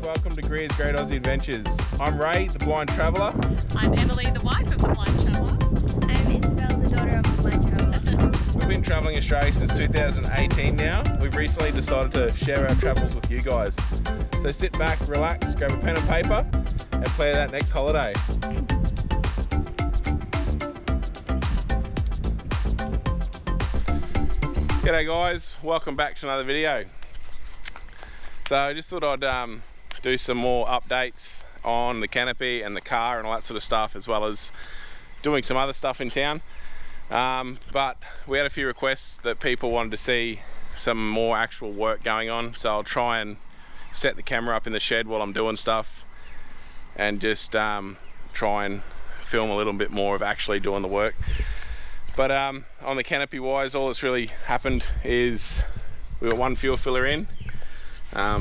welcome to Greer's Great Aussie Adventures. I'm Ray, the blind traveller. I'm Emily, the wife of the blind traveller. I'm Isabelle, the daughter of the blind traveller. We've been travelling Australia since 2018 now. We've recently decided to share our travels with you guys. So sit back, relax, grab a pen and paper and plan that next holiday. G'day guys, welcome back to another video. So I just thought I'd do some more updates on the Canopy and the car and all that sort of stuff, as well as doing some other stuff in town. But we had a few requests that people wanted to see some more actual work going on, so I'll try and set the camera up in the shed while I'm doing stuff and just try and film a little bit more of actually doing the work. But on the Canopy wise, all that's really happened is we got one fuel filler in.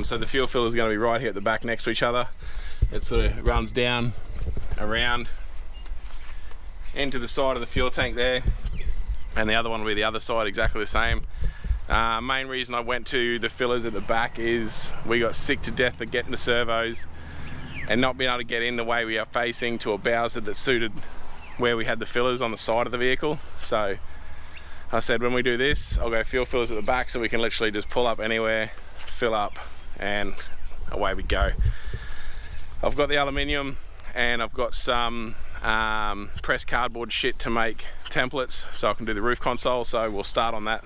So the fuel filler is going to be right here at the back next to each other. It sort of runs down, around, into the side of the fuel tank there, and the other one will be the other side, exactly the same. Main reason I went to the fillers at the back is we got sick to death of getting the servos and not being able to get in the way we are facing to a bowser that suited where we had the fillers on the side of the vehicle. So I said, when we do this, I'll go fuel fillers at the back so we can literally just pull up anywhere, fill up, and away we go. I've got the aluminium and I've got some pressed cardboard shit to make templates so I can do the roof console, so we'll start on that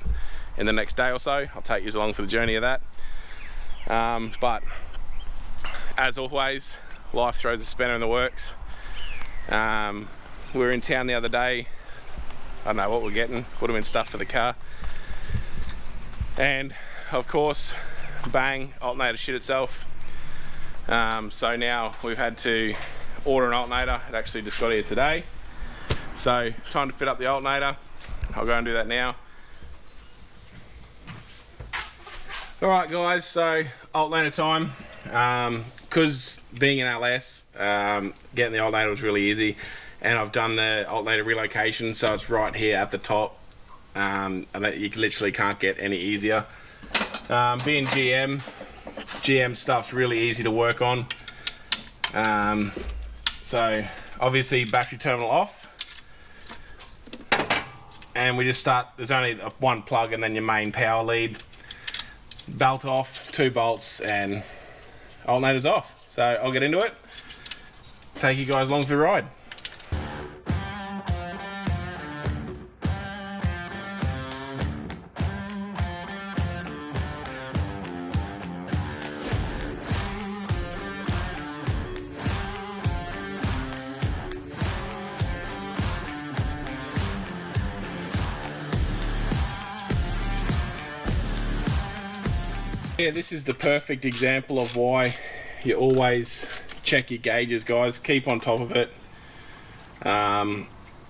in the next day or so. I'll take you along for the journey of that. But as always, life throws a spanner in the works. We were in town the other day. I don't know what we're getting, would have been stuff for the car, and of course, bang, alternator shit itself. So now we've had to order an alternator. It actually just got here today, so time to fit up the alternator. I'll go and do that now. Alright guys, so alternator time. Because being in LS, getting the alternator was really easy, and I've done the alternator relocation, so it's right here at the top, and that you literally can't get any easier. Being GM stuff's really easy to work on. So obviously battery terminal off, and we just start. There's only one plug and then your main power lead. Belt off, 2 bolts, and alternator's off. So I'll get into it, take you guys along for the ride. Yeah, this is the perfect example of why you always check your gauges, guys. Keep on top of it.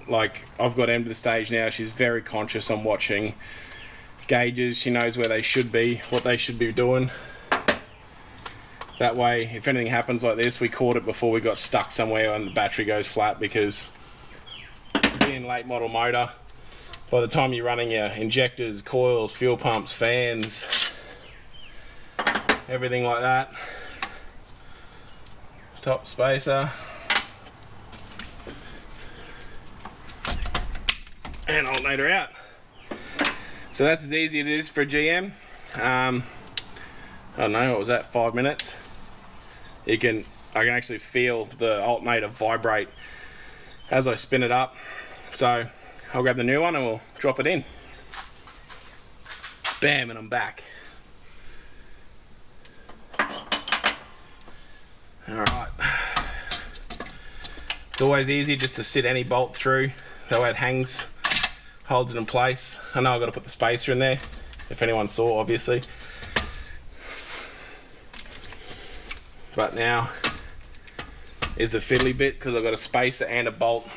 Like, I've got Em to the stage now. She's very conscious on watching gauges. She knows where they should be, what they should be doing. That way, if anything happens like this, we caught it before we got stuck somewhere and the battery goes flat, because being late model motor, by the time you're running your injectors, coils, fuel pumps, fans, everything like that, top spacer, and alternator out. So that's as easy as it is for a GM. I don't know, what was that, 5 minutes? I can actually feel the alternator vibrate as I spin it up. So I'll grab the new one and we'll drop it in. Bam, and I'm back. Alright, it's always easy just to sit any bolt through, that way it hangs, holds it in place. I know I've got to put the spacer in there, if anyone saw, obviously. But now is the fiddly bit, because I've got a spacer and a bolt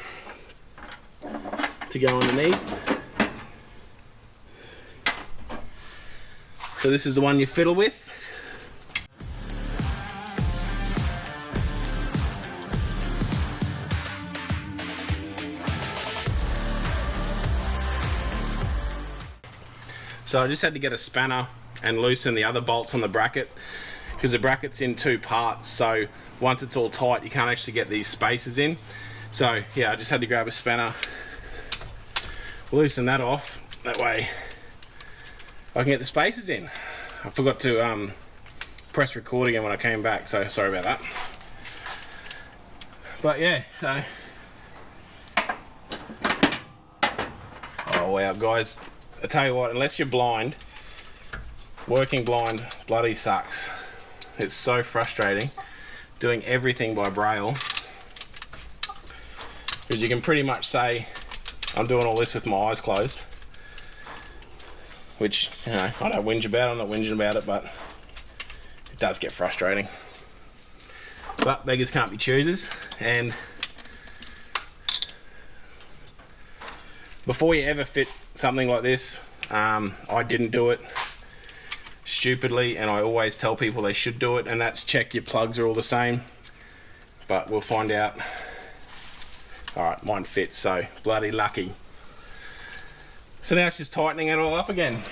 to go underneath. So this is the one you fiddle with. So I just had to get a spanner and loosen the other bolts on the bracket, because the bracket's in 2 parts, so once it's all tight you can't actually get these spaces in. So yeah, I just had to grab a spanner, loosen that off, that way I can get the spaces in. I forgot to press record again when I came back, so sorry about that. But yeah, so oh wow guys, I tell you what, unless you're blind, working blind bloody sucks. It's so frustrating doing everything by braille, because you can pretty much say I'm doing all this with my eyes closed, which, you know, I don't whinge about it, I'm not whinging about it, but it does get frustrating. But beggars can't be choosers, and before you ever fit something like this, I didn't do it stupidly, and I always tell people they should do it, and that's check your plugs are all the same, but we'll find out. Alright, mine fits, so bloody lucky. So now it's just tightening it all up again.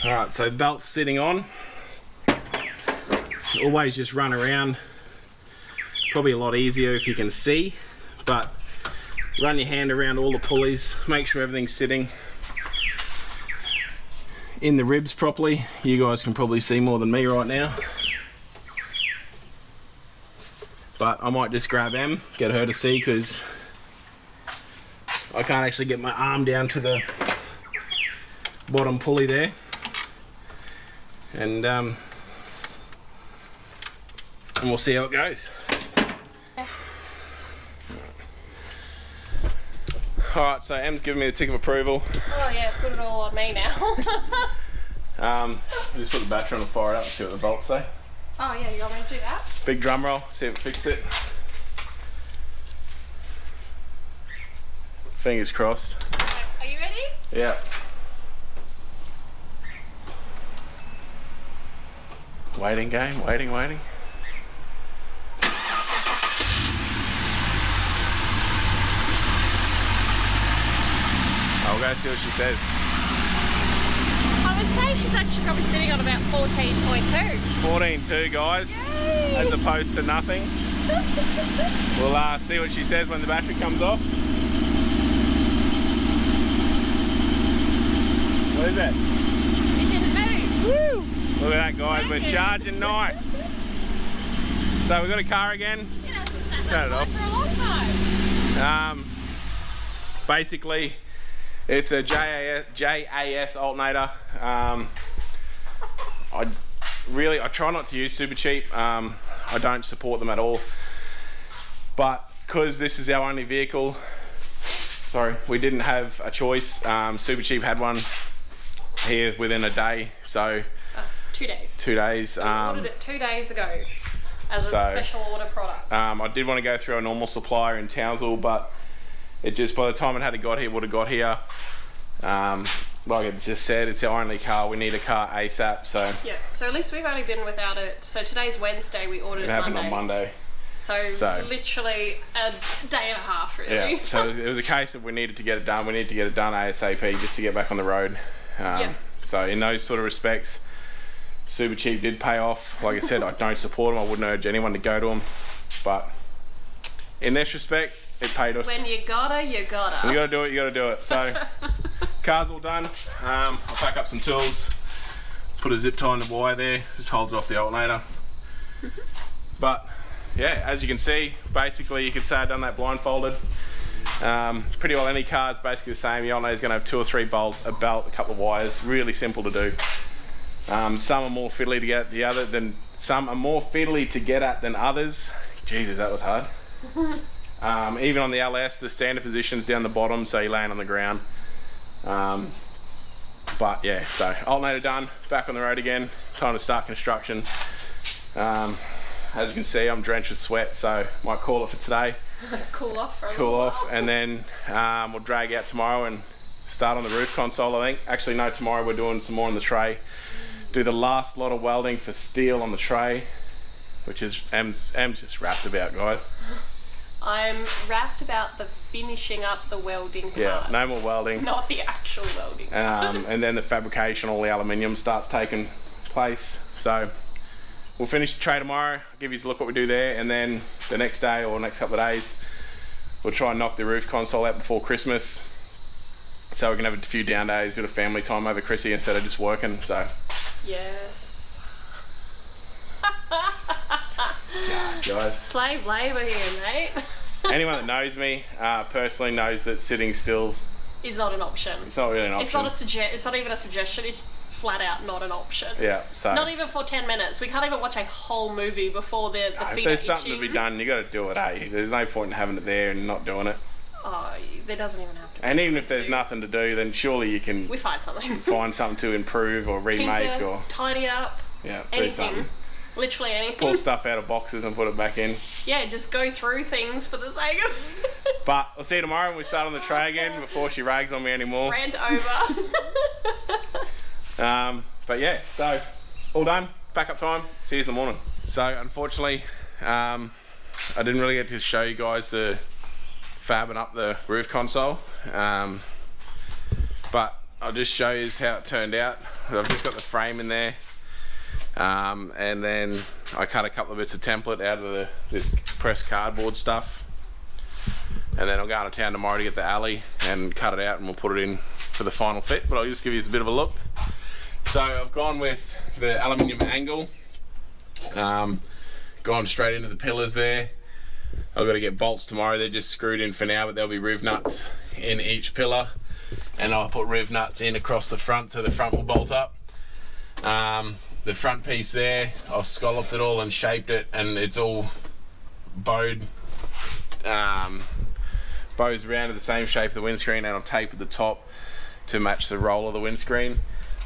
Alright, so belt's sitting on. Always just run around. Probably a lot easier if you can see, but run your hand around all the pulleys, make sure everything's sitting in the ribs properly. You guys can probably see more than me right now, but I might just grab Em, get her to see, because I can't actually get my arm down to the bottom pulley there. And we'll see how it goes. Alright, so Em's giving me the tick of approval. Oh yeah, put it all on me now. Just put the battery on and fire it up and see what the bolts say. Oh yeah, you want me to do that? Big drum roll, see if it fixed it. Fingers crossed. Are you ready? Yeah. Waiting game, waiting. Oh, we'll go see what she says. I would say she's actually probably sitting on about 14.2. 14.2 guys. Yay! As opposed to nothing. We'll see what she says when the battery comes off. What is that? It didn't move. Woo! Look at that guys, we're charging nice. So we've got a car again. It hasn't sat Turn it that off. for a long time. Basically, it's a JAS alternator. I try not to use super cheap. I don't support them at all. But because this is our only vehicle, sorry, we didn't have a choice. Super cheap had one here within a day, so 2 days. 2 days. So we ordered it 2 days ago as a special order product. I did want to go through a normal supplier in Townsville, but it just, by the time it had got here, would have got here. Like it just said, it's our only car. We need a car ASAP. So yeah. So at least we've only been without it. So today's Wednesday. We ordered it happened Monday. on Monday. So literally a day and a half, really. Yeah. So it was a case of we needed to get it done. We need to get it done ASAP just to get back on the road. So in those sort of respects, super cheap did pay off. Like I said, I don't support them. I wouldn't urge anyone to go to them, but in this respect, it paid us. When you gotta, you gotta. When you gotta do it, you gotta do it. So car's all done. I'll pack up some tools, put a zip tie in the wire there, just holds it off the alternator. But yeah, as you can see, basically you could say I've done that blindfolded. Pretty well any car is basically the same. The alternator is going to have 2 or 3 bolts, a belt, a couple of wires. Really simple to do. Some are more fiddly to get the other than some are more fiddly to get at than others. Jesus, that was hard. Even on the LS, the standard position's down the bottom, so you land on the ground. But yeah, so alternator done, back on the road again, time to start construction. As you can see, I'm drenched with sweat, so might call it for today. Cool off for a Cool little off, while. and then we'll drag out tomorrow and start on the roof console, I think. Actually, no, tomorrow we're doing some more on the tray. Do the last lot of welding for steel on the tray, which is Em's just wrapped about, guys. I'm wrapped about the finishing up the welding part. Yeah, no more welding. Not the actual welding. And then the fabrication, all the aluminium starts taking place. So we'll finish the tray tomorrow, I'll give you a look what we do there, and then the next day or next couple of days, we'll try and knock the roof console out before Christmas, so we can have a few down days, a bit of family time over Chrissy instead of just working. So Yes. guys, Slave labour here, mate. anyone that knows me personally knows that sitting still Is not an option. it's not really an option. It's not even a suggestion. It's flat out not an option. Yeah, so Not even for 10 minutes. We can't even watch a whole movie before the if feet there's are something to itching. be done, you got to do it, eh? There's no point in having it there and not doing it. Oh, there doesn't even have to be. And even if there's do. nothing to do, then surely you can We find something. find something to improve or remake Tinker, or tidy up, yeah, do anything. something. Literally anything. Pull stuff out of boxes and put it back in. Yeah, just go through things for the sake of But I'll see you tomorrow when we start on the tray again before she rags on me anymore. rant over. But yeah, so all done, backup time, see you in the morning. So unfortunately, I didn't really get to show you guys the fabbing up the roof console, but I'll just show you how it turned out. I've just got the frame in there, and then I cut a couple of bits of template out of this pressed cardboard stuff, and then I'll go into town tomorrow to get the alley and cut it out, and we'll put it in for the final fit. But I'll just give you a bit of a look. So I've gone with the aluminium angle, gone straight into the pillars there. I've got to get bolts tomorrow. They're just screwed in for now, but there'll be riv nuts in each pillar, and I'll put riv nuts in across the front so the front will bolt up. The front piece there, I've scalloped it all and shaped it, and it's all bowed, bows around to the same shape of the windscreen, and I've taped the top to match the roll of the windscreen,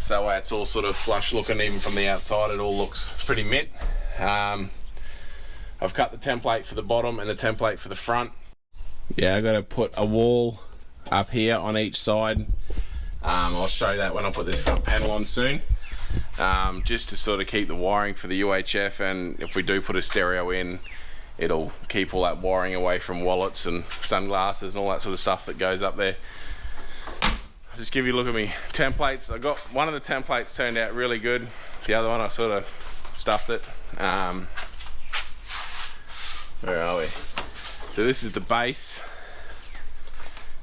so that way it's all sort of flush looking. Even from the outside it all looks pretty mint. I've cut the template for the bottom and the template for the front. Yeah, I've got to put a wall up here on each side. I'll show that when I put this front panel on soon, just to sort of keep the wiring for the UHF, and if we do put a stereo in, it'll keep all that wiring away from wallets and sunglasses and all that sort of stuff that goes up there. I'll just give you a look at me templates. I got one of the templates turned out really good. The other one I sort of stuffed it. Where are we? So this is the base,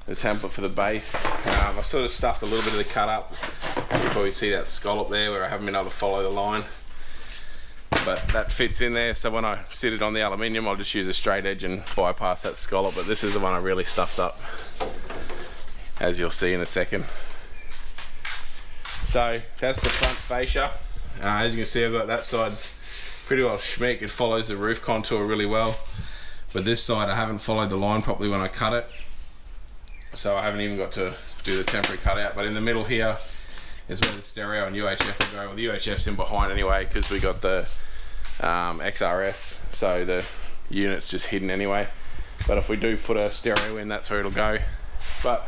the template for the base. I sort of stuffed a little bit of the cut up. You can probably see that scallop there where I haven't been able to follow the line, but that fits in there, so when I sit it on the aluminium I'll just use a straight edge and bypass that scallop. But this is the one I really stuffed up, as you'll see in a second. So that's the front fascia. As you can see, I've got that side's pretty well schmick. It follows the roof contour really well, but this side I haven't followed the line properly when I cut it, so I haven't even got to do the temporary cutout. But in the middle here is where the stereo and UHF will go. Well, the UHF's in behind anyway because we got the XRS, so the unit's just hidden anyway. But if we do put a stereo in, that's where it'll go. But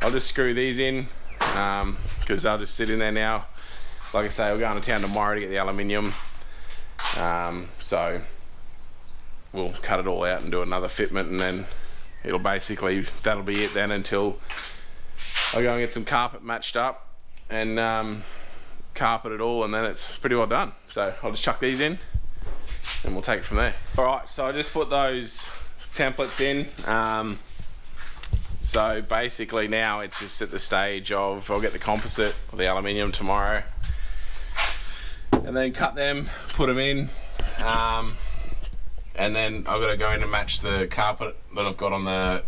I'll just screw these in because they'll just sit in there now. Like I say, I'll go into town tomorrow to get the aluminium, so we'll cut it all out and do another fitment, and then it'll basically, that'll be it then until I go and get some carpet matched up and carpet it all, and then it's pretty well done. So I'll just chuck these in and we'll take it from there. Alright, so I just put those templates in. So basically now it's just at the stage of, I'll get the composite or the aluminium tomorrow and then cut them, put them in, and then I've got to go in and match the carpet that I've got on the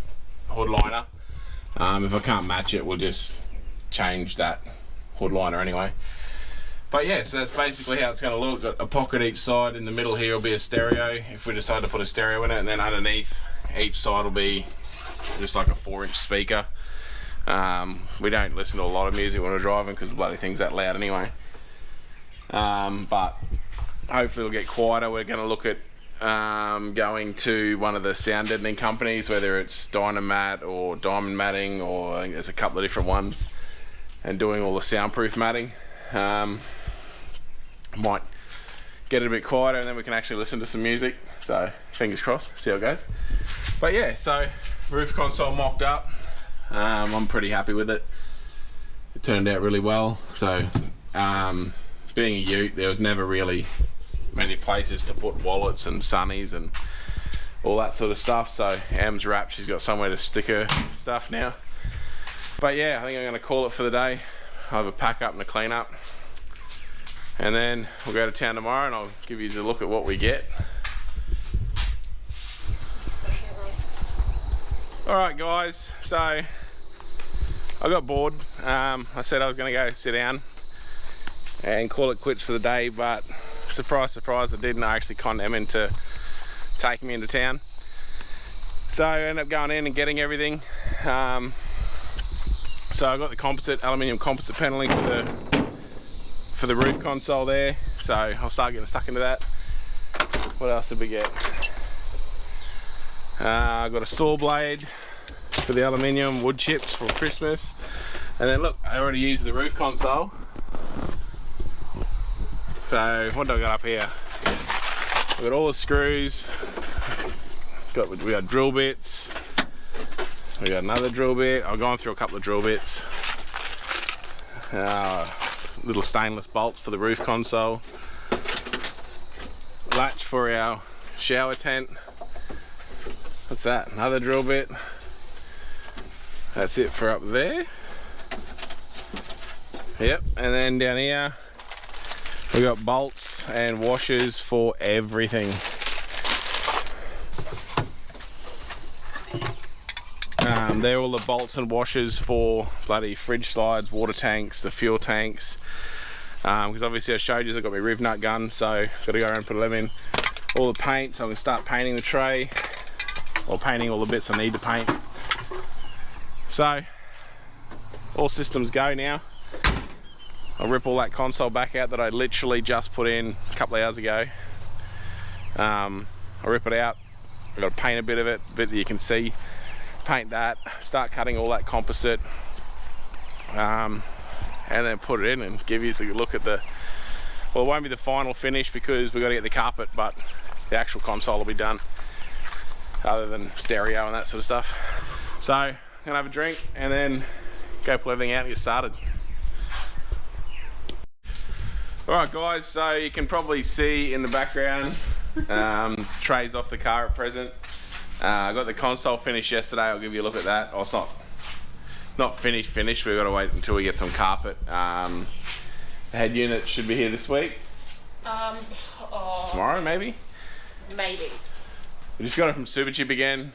hood liner. If I can't match it, we'll just change that hood liner anyway. But yeah, so that's basically how it's going to look. Got a pocket each side. In the middle here will be a stereo if we decide to put a stereo in it, and then underneath each side will be just like a 4-inch speaker. We don't listen to a lot of music when we're driving because the bloody thing's that loud anyway. But hopefully it'll get quieter. We're going to look at going to one of the sound deadening companies, whether it's Dynamat or Diamond Matting, or I think there's a couple of different ones, and doing all the soundproof matting. Might get it a bit quieter and then we can actually listen to some music, so fingers crossed, see how it goes. But yeah, so roof console mocked up. I'm pretty happy with it. It turned out really well. So being a ute, there was never really many places to put wallets and sunnies and all that sort of stuff, so Em's wrapped, she's got somewhere to stick her stuff now. But yeah, I think I'm going to call it for the day. I'll have a pack up and a clean up, and then we'll go to town tomorrow and I'll give you a look at what we get. Alright guys, so I got bored. I said I was going to go sit down and call it quits for the day, but surprise surprise I didn't. I actually conned Em into taking me into town, so I ended up going in and getting everything. So I got the aluminium composite paneling for the roof console there, so I'll start getting stuck into that. What else did we get? I got a saw blade for the aluminium wood chips for Christmas, and then look, I already used the roof console. So what do I got up here? We got all the screws. We got drill bits. We got another drill bit. I've gone through a couple of drill bits. Little stainless bolts for the roof console. Latch for our shower tent. What's that? Another drill bit. That's it for up there. Yep, and then down here we got bolts and washers for everything. They're all the bolts and washers for bloody fridge slides, water tanks, the fuel tanks. Because obviously I showed you I got my riv nut gun, so got to go around and put them in. All the paint, so I'm going to start painting the tray, or painting all the bits I need to paint. So all systems go now. I'll rip all that console back out that I literally just put in a couple of hours ago. I'll rip it out. I've got to paint a bit of it, a bit that you can see. Paint that, start cutting all that composite, and then put it in and give you a look at the, well, it won't be the final finish because we've got to get the carpet, but the actual console will be done, other than stereo and that sort of stuff. So I'm gonna have a drink and then go pull everything out and get started. Alright guys, so you can probably see in the background trays off the car at present. I got the console finished yesterday. I'll give you a look at that. Oh, it's not finished. We've got to wait until we get some carpet. The head unit should be here this week. Tomorrow maybe. Maybe. We just got it from Superchip again,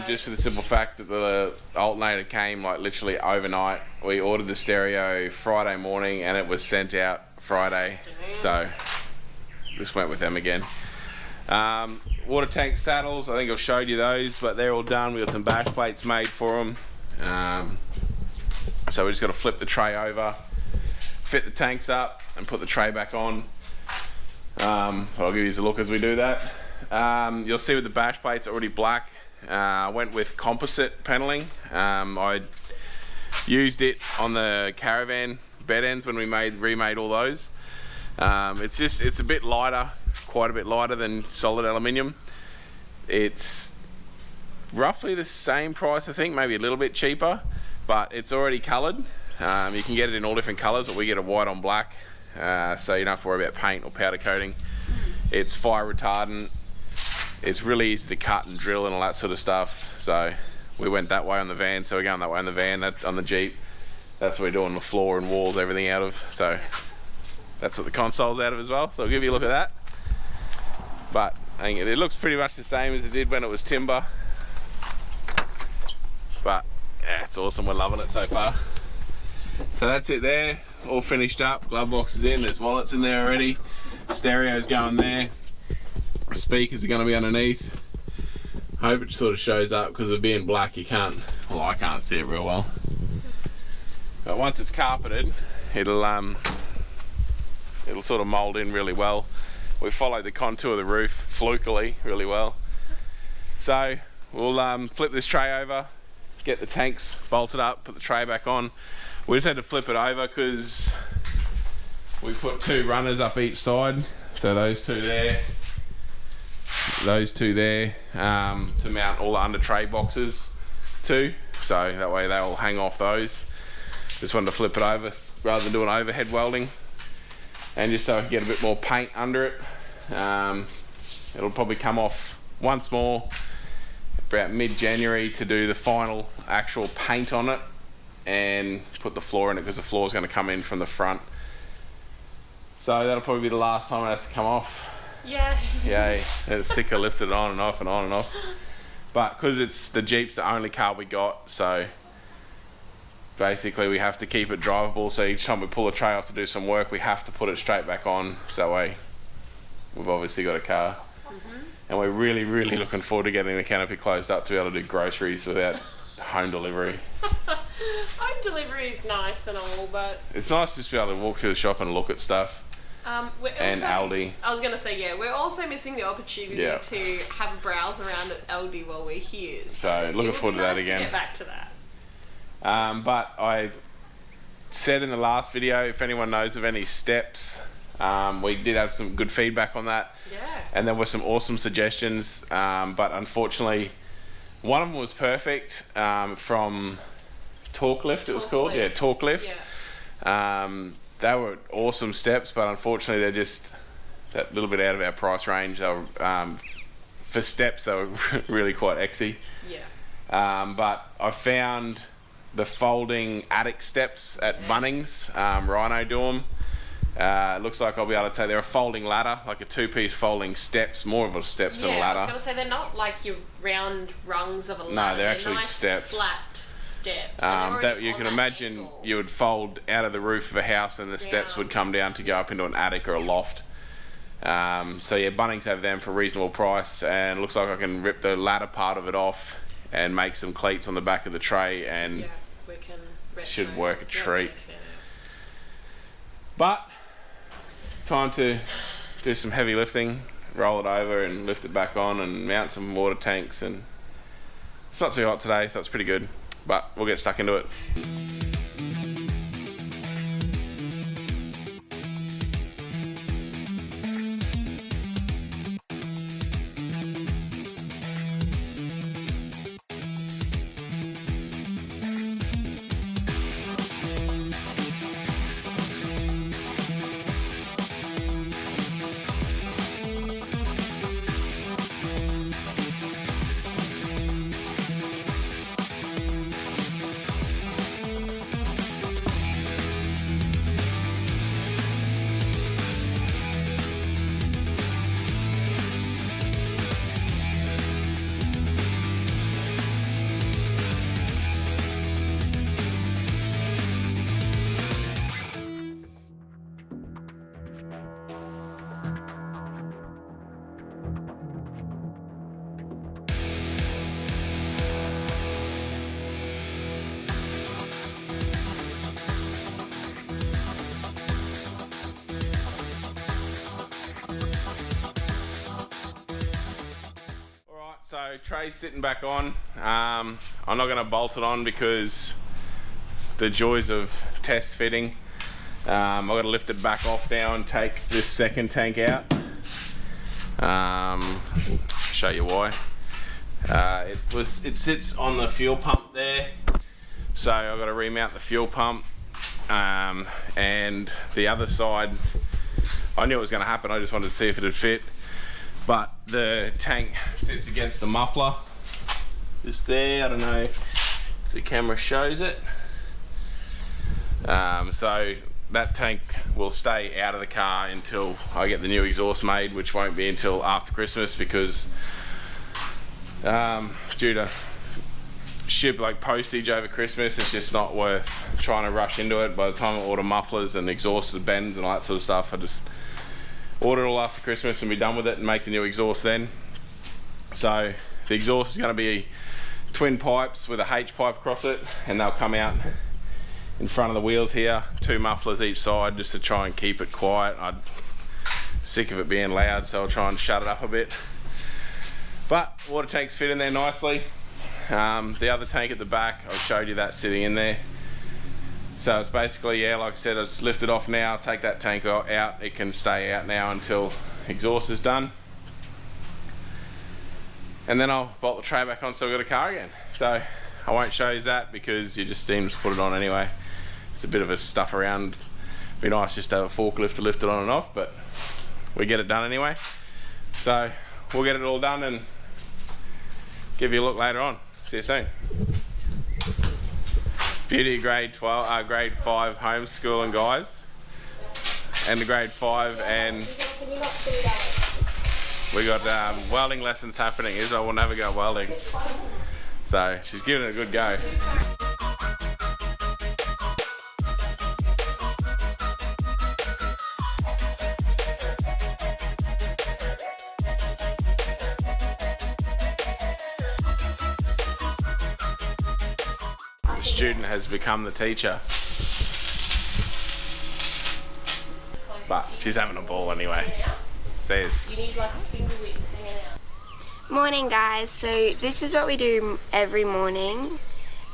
just for the simple fact that the alternator came like literally overnight. We ordered the stereo Friday morning and it was sent out Friday, so just went with them again. Water tank saddles, I think I've showed you those, but they're all done. We got some bash plates made for them. So we just got to flip the tray over, fit the tanks up and put the tray back on. I'll give you a look as we do that. You'll see with the bash plates already black. I went with composite paneling. I used it on the caravan bed ends when we remade all those. It's a bit lighter, quite a bit lighter than solid aluminium. It's roughly the same price, I think, maybe a little bit cheaper, but it's already coloured. You can get it in all different colours, but we get it white on black, so you don't have to worry about paint or powder coating. It's fire retardant. It's really easy to cut and drill and all that sort of stuff, so we went that way on the van, so we're going that way on the van. On the Jeep, that's what we're doing the floor and walls, everything out of, so that's what the console's out of as well, so I'll give you a look at that. But I think it looks pretty much the same as it did when it was timber, but yeah, it's awesome. We're loving it so far. So that's it there. all finished up. Glove box is in, there's wallets in there already. Stereo's going there. Speakers are going to be underneath. Hope it sort of shows up because of being black you can't, well I can't see it real well. But once it's carpeted, it'll sort of mould in really well. We followed the contour of the roof flukily really well. So we'll flip this tray over, get the tanks bolted up, put the tray back on. We just had to flip it over because we put 2 runners up each side. So those two there to mount all the under tray boxes too. So that way they'll hang off those. Just wanted to flip it over rather than doing overhead welding. And just so I can get a bit more paint under it. It'll probably come off once more about mid-January to do the final actual paint on it and put the floor in it because the floor is going to come in from the front. So that'll probably be the last time it has to come off. Yeah. Yay. It's sick of lifting it on and off and on and off. But because it's the Jeep's the only car we got, so basically we have to keep it drivable, so each time we pull a tray off to do some work we have to put it straight back on, so that way we've obviously got a car. And we're really looking forward to getting the canopy closed up to be able to do groceries without home delivery. Home delivery is nice and all, but it's nice just to be able to walk through the shop and look at stuff. And Aldi. I was going to say, yeah, we're also missing the opportunity to have a browse around at Aldi while we're here. So looking forward to that again. To get back to that. But I said in the last video, if anyone knows of any steps, we did have some good feedback on that. Yeah. And there were some awesome suggestions, but unfortunately, one of them was perfect from Torque Lift, it was called. Yeah, Torque Lift. Yeah. They were awesome steps, but unfortunately they're just that little bit out of our price range. They were, for steps, they were really quite exy. Yeah. But I found the folding attic steps at Bunnings. Rhino do them. It looks like I'll be able to take, they're a folding ladder, like a 2-piece folding steps, more of a steps than a ladder. I was going to say, they're not like your round rungs of a ladder. No, they're actually nice, steps. Flat steps. That you can imagine angle. You would fold out of the roof of a house and the steps would come down to go up into an attic or a loft. So yeah, Bunnings have them for a reasonable price, and it looks like I can rip the ladder part of it off and make some cleats on the back of the tray, and we can should work a treat. But time to do some heavy lifting, roll it over and lift it back on and mount some water tanks, and it's not too hot today, so it's pretty good, but we'll get stuck into it. So tray's sitting back on. I'm not going to bolt it on because the joys of test fitting. I've got to lift it back off now and take this second tank out. Show you why. It sits on the fuel pump there, so I've got to remount the fuel pump. And the other side, I knew it was going to happen. I just wanted to see if it would fit. But the tank sits against the muffler. Just there, I don't know if the camera shows it. So that tank will stay out of the car until I get the new exhaust made, which won't be until after Christmas because due to ship like postage over Christmas. It's just not worth trying to rush into it. By the time I order mufflers and exhaust bends and all that sort of stuff, I just order it all after Christmas and be done with it and make the new exhaust then. So the exhaust is going to be twin pipes with a H pipe across it, and they'll come out in front of the wheels here, 2 mufflers each side, just to try and keep it quiet. I'm sick of it being loud, so I'll try and shut it up a bit. But water tanks fit in there nicely. The other tank at the back, I showed you that sitting in there. So it's basically, yeah, like I said, I just lift it off now, take that tank out. It can stay out now until exhaust is done. And then I'll bolt the tray back on so we've got a car again. So I won't show you that because you just seem to put it on anyway. It's a bit of a stuff around. It'd be nice just to have a forklift to lift it on and off, but we get it done anyway. So we'll get it all done and give you a look later on. See you soon. Beauty grade 5 homeschooling guys, and the grade 5, and we got welding lessons happening. Isabelle will never go welding, so she's giving it a good go. The student has become the teacher, but she's having a ball anyway. Says. You need like a finger width hanging out. Morning guys, so this is what we do every morning,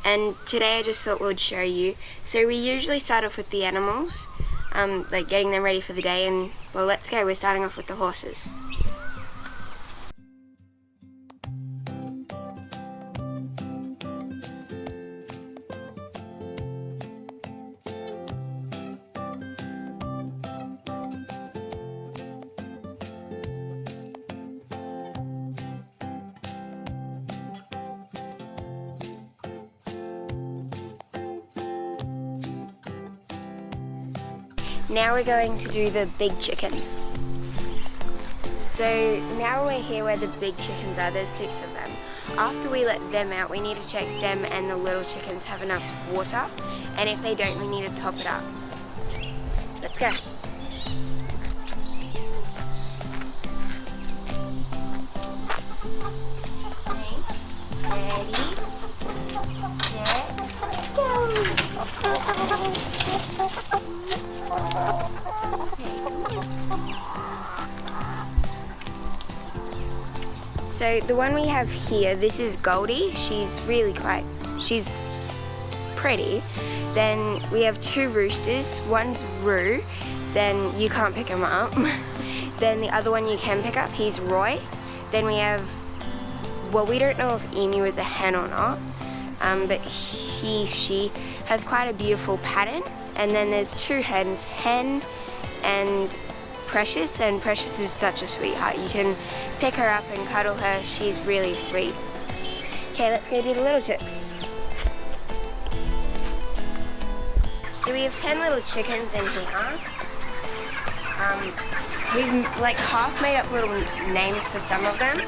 and today I just thought we'd show you. So we usually start off with the animals, like getting them ready for the day, and well, let's go. We're starting off with the horses. Now we're going to do the big chickens. So now we're here where the big chickens are. There's 6 of them. After we let them out, we need to check them and the little chickens have enough water, and if they don't, we need to top it up. Let's go. Ready, set, go! So the one we have here, this is Goldie. She's pretty. Then we have 2 roosters. One's Roo, then you can't pick him up. Then the other one you can pick up, he's Roy. Then we have, well, we don't know if Emu is a hen or not, but she has quite a beautiful pattern. And then there's 2 hens, Hen and Precious, and Precious is such a sweetheart. You can pick her up and cuddle her. She's really sweet. Okay, let's go do the little chicks. So we have 10 little chickens in here. We've like half made up little names for some of them.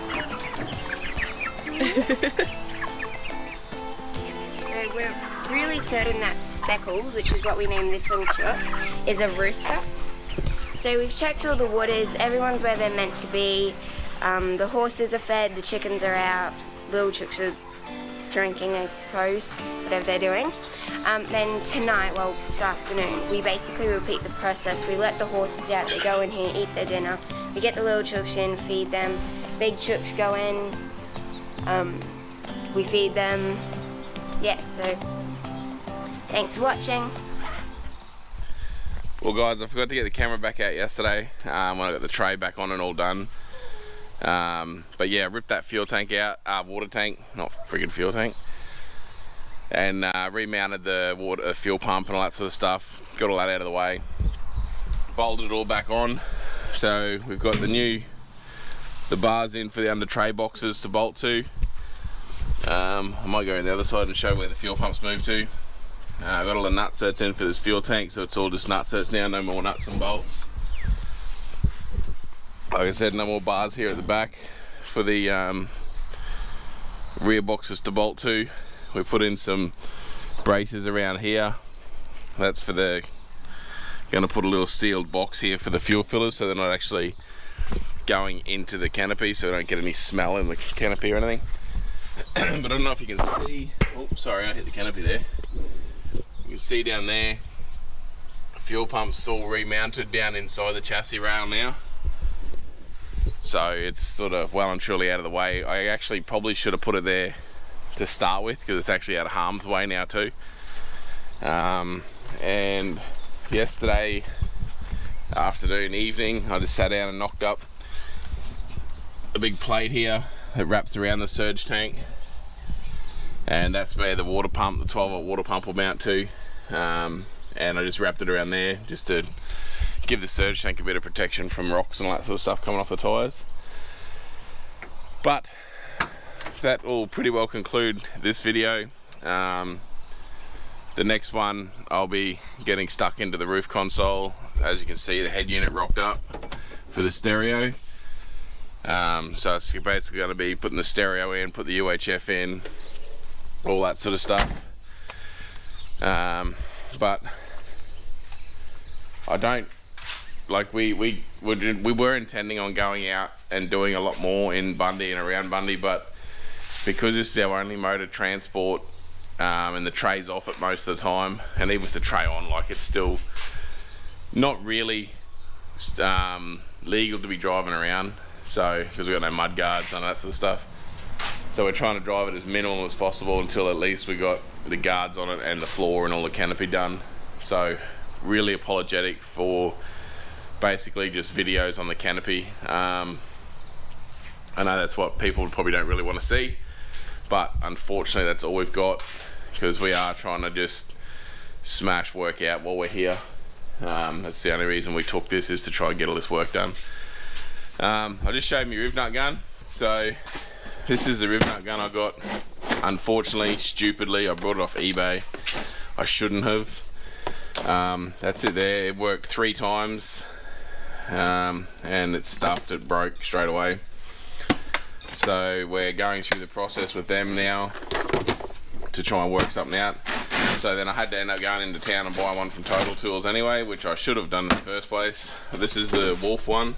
So we're really certain that Speckles, which is what we named this little chook, is a rooster. So we've checked all the waters, everyone's where they're meant to be. The horses are fed, the chickens are out, little chooks are drinking, I suppose, whatever they're doing. Then tonight, well, this afternoon, we basically repeat the process. We let the horses out, they go in here, eat their dinner. We get the little chooks in, feed them. Big chooks go in, we feed them. Yeah, so thanks for watching. Well guys, I forgot to get the camera back out yesterday when I got the tray back on and all done. But yeah, ripped that fuel tank out, water tank, not friggin' fuel tank. And remounted the fuel pump and all that sort of stuff. Got all that out of the way. Bolted it all back on. So we've got the bars in for the under tray boxes to bolt to. I might go on the other side and show where the fuel pumps move to. I've got all the nutserts in for this fuel tank, so it's all just nutserts now, no more nuts and bolts. Like I said, no more bars here at the back for the rear boxes to bolt to. We put in some braces around here. That's for the, gonna put a little sealed box here for the fuel fillers so they're not actually going into the canopy, so we don't get any smell in the canopy or anything. But I don't know if you can see, oh sorry, I hit the canopy there. You can see down there, fuel pump's all remounted down inside the chassis rail now. So it's sort of well and truly out of the way. I actually probably should have put it there to start with because it's actually out of harm's way now too. And yesterday afternoon, evening, I just sat down and knocked up a big plate here that wraps around the surge tank, and that's where the water pump, the 12-volt water pump will mount to. And I just wrapped it around there just to give the surge tank a bit of protection from rocks and all that sort of stuff coming off the tyres. But that will pretty well conclude this video. The next one I'll be getting stuck into the roof console. As you can see, the head unit rocked up for the stereo. So it's basically going to be putting the stereo in, put the UHF in, all that sort of stuff. But I don't, like we were intending on going out and doing a lot more in Bundy and around Bundy, but because this is our only mode of transport, and the tray's off it most of the time, and even with the tray on, like, it's still not really legal to be driving around, so because we've got no mud guards and that sort of stuff. So we're trying to drive it as minimal as possible until at least we got the guards on it and the floor and all the canopy done. So really apologetic for basically just videos on the canopy. I know that's what people probably don't really want to see, but unfortunately that's all we've got, because we are trying to just smash work out while we're here. That's the only reason we took this, is to try and get all this work done. I just showed me riv nut gun. So this is the riv nut gun I got. Unfortunately, stupidly, I brought it off eBay. I shouldn't have. That's it there. It worked 3 times, and it's stuffed. It broke straight away. So we're going through the process with them now to try and work something out. So then I had to end up going into town and buy one from Total Tools anyway, which I should have done in the first place. But this is the Wolf one.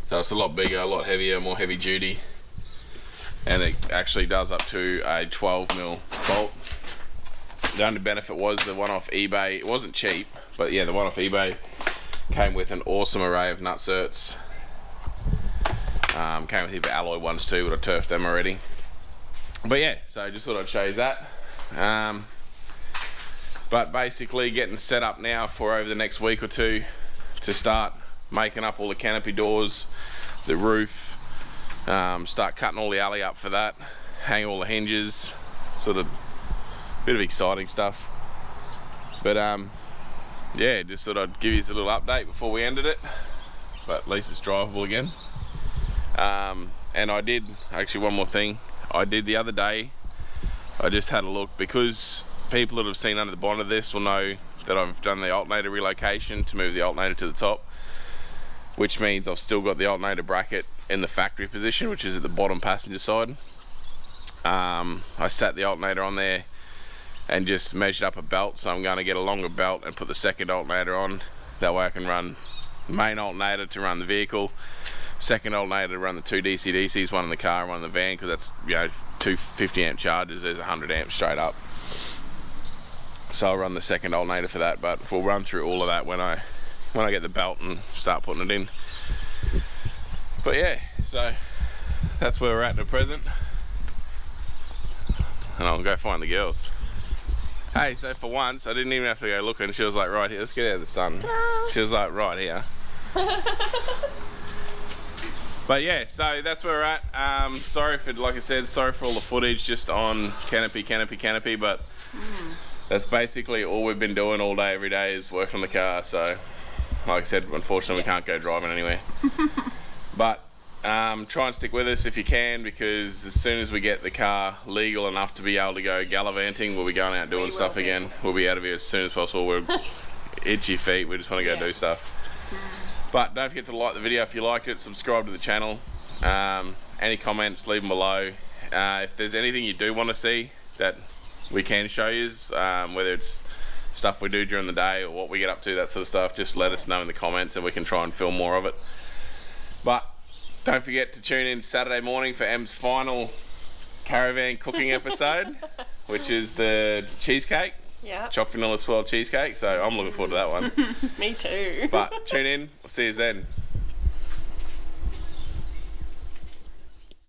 So it's a lot bigger, a lot heavier, more heavy duty. And it actually does up to a 12mm bolt. The only benefit was the one off eBay. It wasn't cheap, but yeah, the one off eBay came with an awesome array of nut certs. Came with the alloy ones too, but I turfed them already. But yeah, so I just thought I'd show you that. But basically getting set up now for over the next week or two to start making up all the canopy doors, the roof, start cutting all the alley up for that, hang all the hinges, sort of bit of exciting stuff. But yeah, just thought I'd give you a little update before we ended it, but at least it's drivable again. And I did, actually one more thing, I did the other day, I just had a look, because people that have seen under the bonnet of this will know that I've done the alternator relocation to move the alternator to the top, which means I've still got the alternator bracket in the factory position, which is at the bottom passenger side. I sat the alternator on there and just measured up a belt, so I'm going to get a longer belt and put the second alternator on. That way I can run main alternator to run the vehicle, second alternator to run the 2 DC-DCs, one in the car and one in the van, because that's, you know, 2 50-amp chargers, there's 100 amps straight up. So I'll run the second alternator for that, but we'll run through all of that when I get the belt and start putting it in. But yeah, so that's where we're at the present, and I'll go find the girls. Hey, so for once I didn't even have to go looking. She was like, right here, let's get out of the sun. Hello. She was like, right here. But yeah, so that's where we're at. Sorry for, like I said, sorry for all the footage just on canopy, but that's basically all we've been doing all day, every day, is working on the car. So like I said, unfortunately we can't go driving anywhere. But try and stick with us if you can, because as soon as we get the car legal enough to be able to go gallivanting, we'll be going out doing stuff again. We'll be out of here as soon as possible. We're itchy feet, we just want to go do stuff. But don't forget to like the video if you liked it, subscribe to the channel. Any comments, leave them below. If there's anything you do want to see that we can show you, whether it's stuff we do during the day or what we get up to, that sort of stuff. Just let us know in the comments and we can try and film more of it. But don't forget to tune in Saturday morning for Em's final caravan cooking episode, which is the cheesecake. Yeah. Choc vanilla swirl cheesecake. So I'm looking forward to that one. Me too. But tune in. We'll see you then.